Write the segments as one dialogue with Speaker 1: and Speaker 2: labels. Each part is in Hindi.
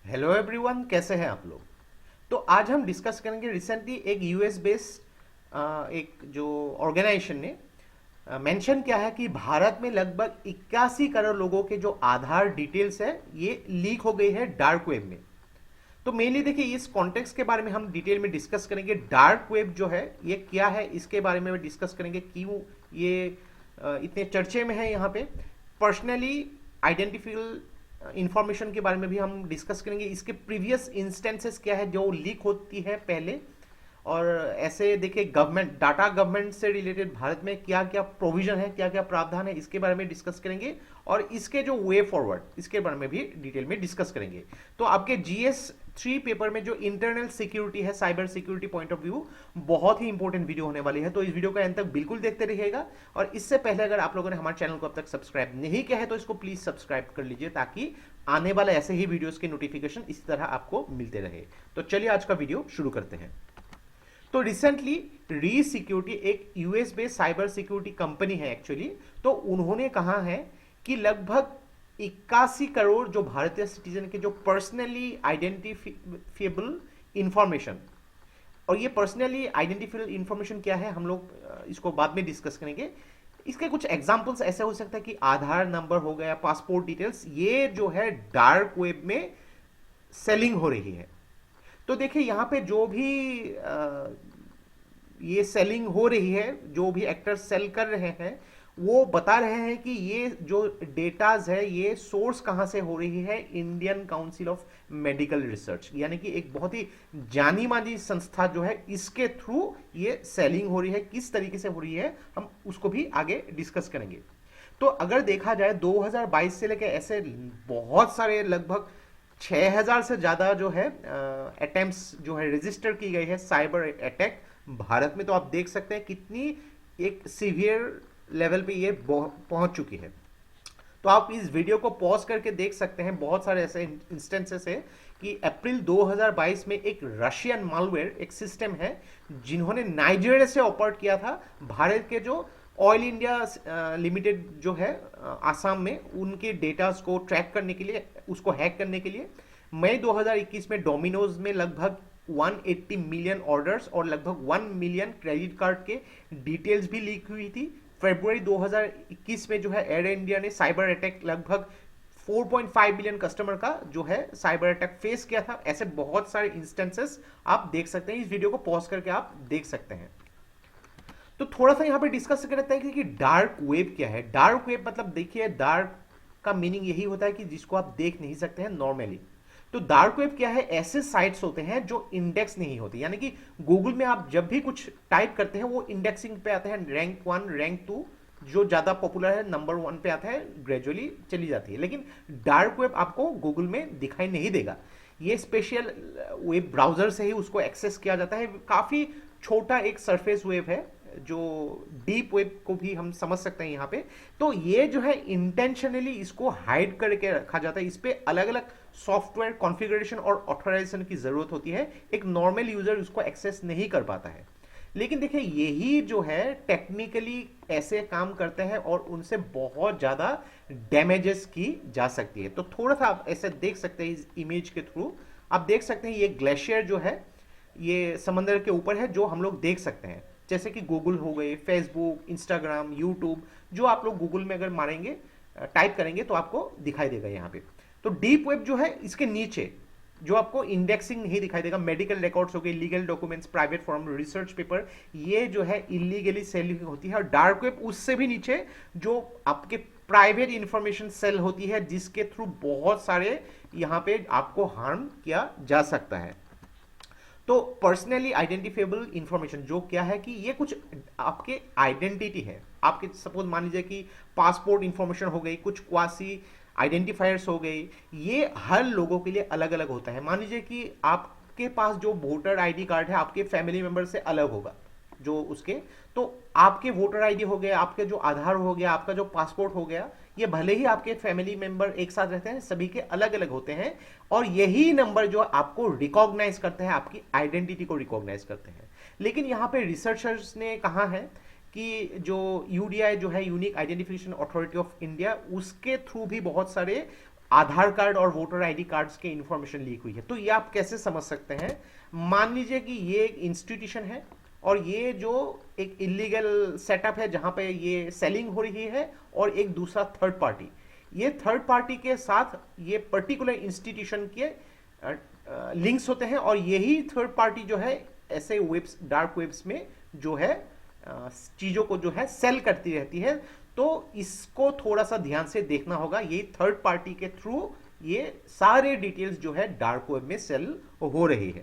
Speaker 1: हेलो एवरीवन, कैसे हैं आप लोग। तो आज हम डिस्कस करेंगे रिसेंटली एक यूएस बेस्ड एक जो ऑर्गेनाइजेशन ने मेंशन किया है कि भारत में लगभग 81 करोड़ लोगों के जो आधार डिटेल्स है ये लीक हो गई है डार्क वेब में। तो मेनली देखिए इस कॉन्टेक्स्ट के बारे में हम डिटेल में डिस्कस करेंगे। डार्क वेब जो है ये क्या है इसके बारे में डिस्कस करेंगे, क्यों ये इतने चर्चे में है यहाँ पे। पर्सनली आइडेंटिफिकल इंफॉर्मेशन के बारे में भी हम डिस्कस करेंगे। इसके प्रीवियस इंस्टेंसेस क्या है जो लीक होती है पहले, और ऐसे देखिए गवर्नमेंट डाटा गवर्नमेंट से रिलेटेड भारत में क्या क्या प्रोविजन है, क्या क्या प्रावधान है, इसके बारे में डिस्कस करेंगे। और इसके जो वे फॉरवर्ड इसके बारे में भी डिटेल में डिस्कस करेंगे। तो आपके GS3 पेपर में जो इंटरनल सिक्योरिटी है, cyber security point of view, बहुत ही इंपॉर्टेंट वीडियो होने वाली है। तो इस वीडियो का अंत तक बिल्कुल देखते रहिएगा। और इससे पहले अगर आप लोगों ने हमारे चैनल को अब तक सब्सक्राइब नहीं किया है तो इसको प्लीज सब्सक्राइब कर लीजिए, ताकि आने वाले ऐसे ही वीडियोस के नोटिफिकेशन इसी तरह आपको मिलते रहे। तो चलिए आज का वीडियो शुरू करते हैं। तो रिसेंटली री सिक्योरिटी एक US based cyber security company है एक्चुअली। तो उन्होंने कहा है कि लगभग 81 करोड़ जो भारतीय सिटीजन के जो पर्सनली आइडेंटिफिएबल इंफॉर्मेशन, और ये पर्सनली आइडेंटिफिएबल इंफॉर्मेशन क्या है हम लोग इसको बाद में डिस्कस करेंगे। इसके कुछ एग्जांपल्स ऐसे हो सकता है कि आधार नंबर हो गया, पासपोर्ट डिटेल्स, ये जो है डार्क वेब में सेलिंग हो रही है। तो देखिए यहाँ पे जो भी ये सेलिंग हो रही है, जो भी एक्टर्स सेल कर रहे हैं वो बता रहे हैं कि ये जो डेटाज है ये सोर्स कहाँ से हो रही है, Indian council of medical research, यानी कि एक बहुत ही जानी मानी संस्था जो है, इसके थ्रू ये सेलिंग हो रही है। किस तरीके से हो रही है हम उसको भी आगे डिस्कस करेंगे। तो अगर देखा जाए 2022 से लेकर ऐसे बहुत सारे लगभग 6000 से ज़्यादा जो है अटेम्प्ट्स जो है रजिस्टर की गई है साइबर अटैक भारत में। तो आप देख सकते हैं कितनी एक सीवियर लेवल पे ये पहुंच चुकी है। तो आप इस वीडियो को पॉज करके देख सकते हैं। बहुत सारे ऐसे इंस्टेंसेस है कि अप्रैल 2022 में एक रशियन मालवेयर एक सिस्टम है जिन्होंने नाइजीरिया से ऑपरेट किया था भारत के जो ऑयल इंडिया लिमिटेड जो है आसाम में, उनके डेटास को ट्रैक करने के लिए, उसको हैक करने के लिए। मई 2021 में डोमिनोज में लगभग 180 मिलियन ऑर्डर्स और लगभग 1 मिलियन क्रेडिट कार्ड के डिटेल्स भी लीक हुई थी। फरवरी 2021 में जो है एयर इंडिया ने साइबर अटैक लगभग 4.5 बिलियन कस्टमर का जो है साइबर अटैक फेस किया था। ऐसे बहुत सारे इंस्टेंसेस आप देख सकते हैं। इस वीडियो को पॉज करके आप देख सकते हैं। तो थोड़ा सा यहाँ पे डिस्कस करते हैं कि डार्क वेब क्या है। डार्क वेब मतलब देखिए, डार्क का मीनिंग यही होता है कि जिसको आप देख नहीं सकते हैं नॉर्मली। तो डार्क वेब क्या है, ऐसे साइट्स होते हैं जो इंडेक्स नहीं होते, यानी कि गूगल में आप जब भी कुछ टाइप करते हैं वो इंडेक्सिंग पे आते हैं, रैंक 1 रैंक 2, जो ज्यादा पॉपुलर है नंबर 1 पे आता है, ग्रेजुअली चली जाती है। लेकिन डार्क वेब आपको गूगल में दिखाई नहीं देगा। ये स्पेशल वेब ब्राउजर से ही उसको एक्सेस किया जाता है। काफी छोटा एक सरफेस वेब है, जो डीप वेब को भी हम समझ सकते हैं यहाँ पे। तो ये जो है इंटेंशनली इसको हाइड करके रखा जाता है। इस पे अलग अलग सॉफ्टवेयर कॉन्फ़िगरेशन और ऑथराइजेशन की जरूरत होती है। एक नॉर्मल यूजर उसको एक्सेस नहीं कर पाता है। लेकिन देखिए यही जो है टेक्निकली ऐसे काम करते हैं और उनसे बहुत ज्यादा डैमेजेस की जा सकती है। तो थोड़ा सा आप ऐसे देख सकते हैं इस इमेज के थ्रू। आप देख सकते हैं ये ग्लेशियर जो है ये समंदर के ऊपर है, जो हम लोग देख सकते हैं। जैसे कि गूगल हो गए, फेसबुक, इंस्टाग्राम, यूट्यूब, जो आप लोग गूगल में अगर मारेंगे, टाइप करेंगे तो आपको दिखाई देगा यहाँ पे। तो डीप वेब जो है इसके नीचे जो आपको इंडेक्सिंग नहीं दिखाई देगा, मेडिकल रिकॉर्ड्स हो गए, legal documents, private form, research paper, ये जो है इलीगली सेलिंग होती है। और डार्क वेब उससे भी नीचे जो आपके प्राइवेट इंफॉर्मेशन सेल होती है, जिसके थ्रू बहुत सारे यहाँ पे आपको हार्म किया जा सकता है। तो पर्सनली आइडेंटिफिएबल इंफॉर्मेशन जो क्या है कि ये कुछ आपके आइडेंटिटी है। आपके सपोज मान लीजिए कि पासपोर्ट इंफॉर्मेशन हो गई, कुछ क्वासी आइडेंटिफायर्स हो गई, ये हर लोगों के लिए अलग अलग होता है। मान लीजिए कि आपके पास जो वोटर आईडी कार्ड है आपके फैमिली मेंबर से अलग होगा जो उसके, तो आपके वोटर आईडी हो गया, आपके जो आधार हो गया, आपका जो पासपोर्ट हो गया, ये भले ही आपके फैमिली मेंबर एक साथ रहते हैं, सभी के अलग अलग होते हैं। और यही नंबर जो आपको रिकॉग्नाइज करते हैं, आपकी आइडेंटिटी को रिकॉग्नाइज करते हैं। लेकिन यहाँ पे रिसर्चर्स ने कहा है कि जो यूडीआई जो है, unique identification authority of India, उसके थ्रू भी बहुत सारे आधार कार्ड और वोटर आईडी कार्ड्स के इंफॉर्मेशन लीक हुई है। तो ये आप कैसे समझ सकते हैं? मान लीजिए कि ये एक इंस्टीट्यूशन है और ये जो एक इलीगल सेटअप है जहां पे ये सेलिंग हो रही है, और एक दूसरा थर्ड पार्टी, ये थर्ड पार्टी के साथ ये पर्टिकुलर इंस्टीट्यूशन के लिंक्स होते हैं, और यही थर्ड पार्टी जो है ऐसे वेब्स, डार्क वेब्स में जो है चीजों को जो है सेल करती रहती है। तो इसको थोड़ा सा ध्यान से देखना होगा। ये थर्ड पार्टी के थ्रू ये सारे डिटेल्स जो है डार्क वेब में सेल हो रही है।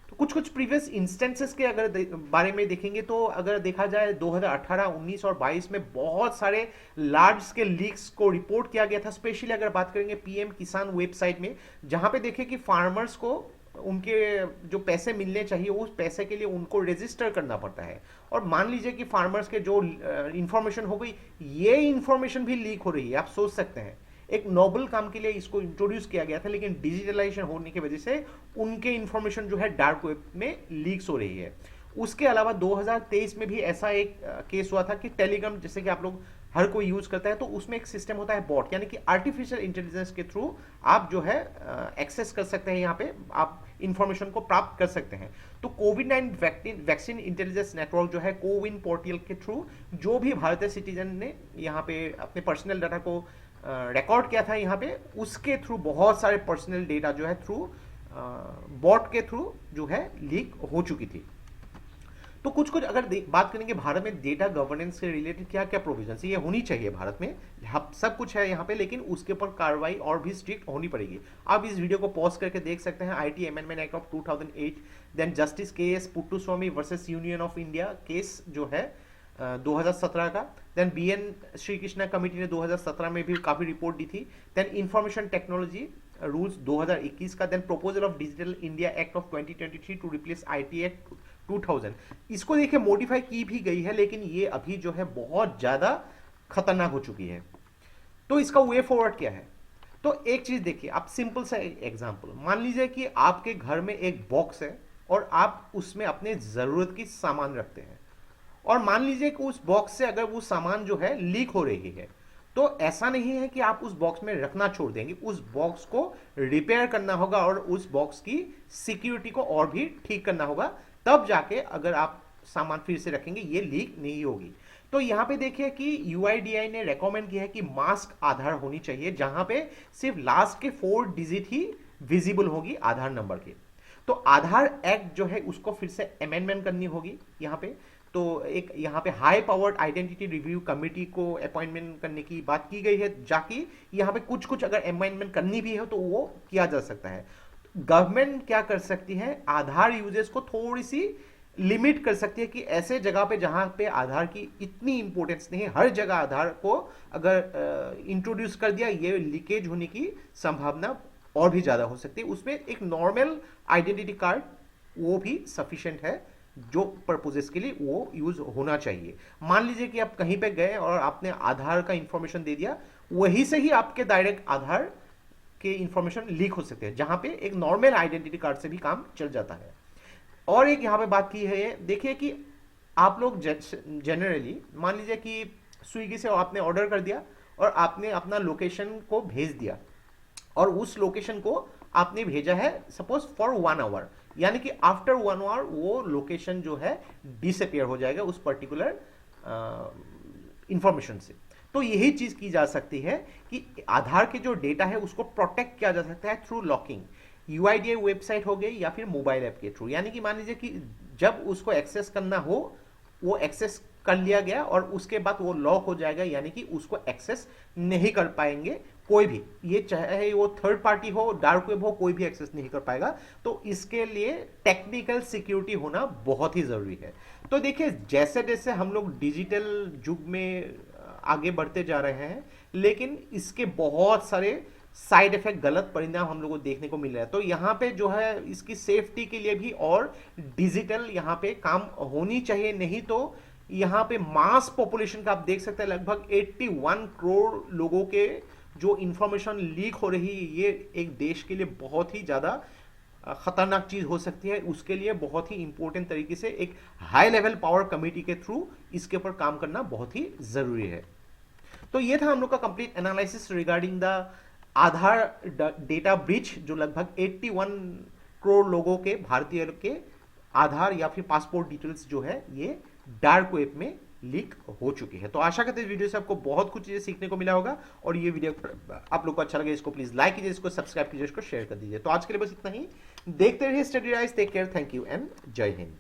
Speaker 1: तो कुछ कुछ प्रीवियस इंस्टेंसेस के अगर बारे में देखेंगे तो अगर देखा जाए 2018, 19 और 22 में बहुत सारे लार्ज स्केल लीक्स को रिपोर्ट किया गया था। स्पेशली अगर बात करेंगे पीएम किसान वेबसाइट में, जहां पे देखें कि फार्मर्स को उनके जो पैसे मिलने चाहिए उस पैसे के लिए उनको रजिस्टर करना पड़ता है, और मान लीजिए कि फार्मर्स के जो इंफॉर्मेशन हो गई, ये इंफॉर्मेशन भी लीक हो रही है। आप सोच सकते हैं, एक नोबल काम के लिए इसको इंट्रोड्यूस किया गया था, लेकिन डिजिटलाइजेशन होने की वजह से उनके इंफॉर्मेशन जो है डार्क वेब में लीक्स हो रही है। उसके अलावा 2023 में भी ऐसा एक केस हुआ था कि टेलीग्राम, जैसे कि आप लोग हर कोई यूज करता है, तो उसमें एक सिस्टम होता है बॉट, यानी कि आर्टिफिशियल इंटेलिजेंस के थ्रू आप जो है एक्सेस कर सकते हैं, यहाँ पे आप इंफॉर्मेशन को प्राप्त कर सकते हैं। तो कोविड-19 वैक्सीन इंटेलिजेंस नेटवर्क जो है कोविन पोर्टल के थ्रू जो भी भारतीय सिटीजन ने यहाँ पे अपने पर्सनल डाटा को रिकॉर्ड किया था यहाँ पे, उसके थ्रू बहुत सारे पर्सनल डेटा जो है थ्रू बॉट के थ्रू जो है लीक हो चुकी थी। तो कुछ कुछ अगर बात करेंगे भारत में डेटा गवर्नेंस से रिलेटेड क्या क्या प्रोविजन ये होनी चाहिए भारत में, सब कुछ है यहाँ पे, लेकिन उसके ऊपर कार्रवाई और भी स्ट्रिक्ट होनी पड़ेगी। आप इस वीडियो को पॉज करके देख सकते हैं। IT amendment act of 2008, then justice case Puttuswamy versus union of India case जो है 2017 का, then BN Shri Krishna committee ने 2017 में भी काफी रिपोर्ट दी थी, देन इंफॉर्मेशन टेक्नोलॉजी रूल्स 2021 का, then proposal of digital India act of 2023 to replace IT act 2000। इसको देखिए मॉडिफाई की भी गई है, लेकिन ये अभी जो है बहुत ज्यादा खतरनाक हो चुकी है। तो इसका वे फॉरवर्ड क्या है? तो एक चीज देखिए, आप सिंपल सा एग्जांपल मान लीजिए कि आपके घर में एक बॉक्स है और आप उसमें अपने जरूरत की सामान रखते हैं, और मान लीजिए कि उस बॉक्स से अगर वो सामान जो है लीक हो रही है, तो ऐसा नहीं है कि आप उस बॉक्स में रखना छोड़ देंगे, उस बॉक्स को रिपेयर करना होगा और उस बॉक्स की सिक्योरिटी को और भी ठीक करना होगा, तब जाके अगर आप सामान फिर से रखेंगे ये लीक नहीं होगी। तो यहाँ पे देखिए कि यूआईडीआई ने रेकमेंड किया है कि मास्क आधार होनी चाहिए, जहां पे सिर्फ लास्ट के 4 डिजिट ही विजिबल होगी आधार नंबर के। तो आधार एक्ट जो है उसको फिर से अमेंडमेंट करनी होगी यहाँ पे। तो एक यहाँ पे high powered identity review committee को अपॉइंटमेंट करने की बात की गई है, जाकि यहाँ पे कुछ कुछ अगर अमेंडमेंट करनी भी है तो वो किया जा सकता है। गवर्नमेंट क्या कर सकती है, आधार यूजेस को थोड़ी सी लिमिट कर सकती है कि ऐसे जगह पे जहां पे आधार की इतनी इंपॉर्टेंस नहीं है, हर जगह आधार को अगर इंट्रोड्यूस कर दिया, ये लीकेज होने की संभावना और भी ज्यादा हो सकती है। उसमें एक नॉर्मल आइडेंटिटी कार्ड वो भी सफिशिएंट है, जो पर्पजेस के लिए वो यूज होना चाहिए। मान लीजिए कि आप कहीं पे गए और आपने आधार का इंफॉर्मेशन दे दिया, वहीं से ही आपके डायरेक्ट आधार के इंफॉर्मेशन लीक हो सकते हैं, जहां पे एक नॉर्मल आइडेंटिटी कार्ड से भी काम चल जाता है। और एक यहां पे बात की है, देखिए कि आप लोग जनरली मान लीजिए कि स्विगी से आपने ऑर्डर कर दिया और आपने अपना लोकेशन को भेज दिया, और उस लोकेशन को आपने भेजा है सपोज फॉर 1 आवर, यानी कि आफ्टर 1 आवर वो लोकेशन जो है डिसअपियर हो जाएगा उस पर्टिकुलर इंफॉर्मेशन से। तो यही चीज की जा सकती है कि आधार के जो डेटा है उसको प्रोटेक्ट किया जा सकता है थ्रू लॉकिंग, यूआईडीआई वेबसाइट हो गई या फिर मोबाइल ऐप के थ्रू। यानी कि मान लीजिए कि जब उसको एक्सेस करना हो वो एक्सेस कर लिया गया और उसके बाद वो लॉक हो जाएगा, यानी कि उसको एक्सेस नहीं कर पाएंगे कोई भी, ये चाहे वो थर्ड पार्टी हो, डार्क वेब हो, कोई भी एक्सेस नहीं कर पाएगा। तो इसके लिए टेक्निकल सिक्योरिटी होना बहुत ही जरूरी है। तो देखिए जैसे जैसे हम लोग डिजिटल युग में आगे बढ़ते जा रहे हैं, लेकिन इसके बहुत सारे साइड इफेक्ट, गलत परिणाम हम लोग को देखने को मिल रहा है। तो यहाँ पे जो है इसकी सेफ्टी के लिए भी और डिजिटल यहाँ पे काम होनी चाहिए, नहीं तो यहाँ पे मास पॉपुलेशन का आप देख सकते हैं लगभग 81 करोड़ लोगों के जो इंफॉर्मेशन लीक हो रही है, ये एक देश के लिए बहुत ही ज्यादा खतरनाक चीज हो सकती है, उसके लिए बहुत ही इंपॉर्टेंट तरीके से एक हाई लेवल पावर कमेटी के थ्रू इसके ऊपर काम करना बहुत ही जरूरी है। तो ये था हम लोग का complete analysis regarding the Aadhaar data breach, जो लगभग 81 करोड़ लोगों के, भारतीय के आधार या फिर पासपोर्ट डिटेल्स जो है ये डार्क वेब में लीक हो चुकी है। तो आशा करते हैं इस वीडियो से आपको बहुत कुछ चीजें सीखने को मिला होगा, और ये वीडियो आप लोग को अच्छा लगे इसको प्लीज लाइक कीजिए, इसको सब्सक्राइब कीजिए, इसको शेयर कर दीजिए। तो आज के लिए बस इतना ही। देखते रहिए study rise. Take care, thank you and जय हिंद।